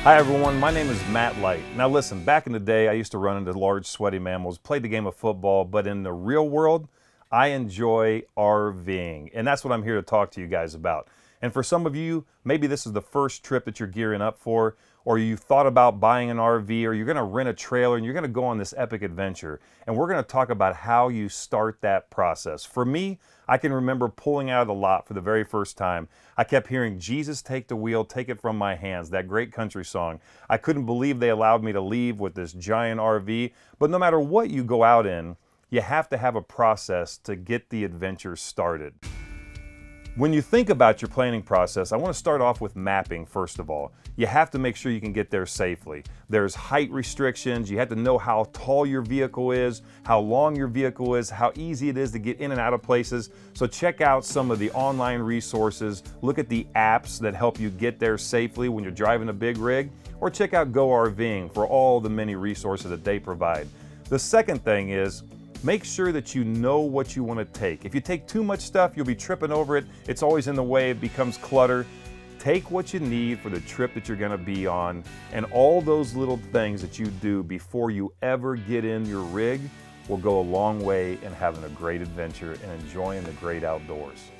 Hi everyone, my name is Matt Light. Now listen, back in the day I used to run into large sweaty mammals, played the game of football, but in the real world, I enjoy RVing. And that's what I'm here to talk to you guys about. And for some of you, maybe this is the first trip that you're gearing up for, or you've thought about buying an RV, or you're gonna rent a trailer and you're gonna go on this epic adventure. And we're gonna talk about how you start that process. For me, I can remember pulling out of the lot for the very first time. I kept hearing, "Jesus, take the wheel, take it from my hands," that great country song. I couldn't believe they allowed me to leave with this giant RV. But no matter what you go out in, you have to have a process to get the adventure started. When you think about your planning process, I want to start off with mapping first of all. You have to make sure you can get there safely. There's height restrictions, you have to know how tall your vehicle is, how long your vehicle is, how easy it is to get in and out of places. So check out some of the online resources, look at the apps that help you get there safely when you're driving a big rig, or check out Go RVing for all the many resources that they provide. The second thing is, make sure that you know what you want to take. If you take too much stuff, you'll be tripping over it. It's always in the way, it becomes clutter. Take what you need for the trip that you're going to be on, and all those little things that you do before you ever get in your rig will go a long way in having a great adventure and enjoying the great outdoors.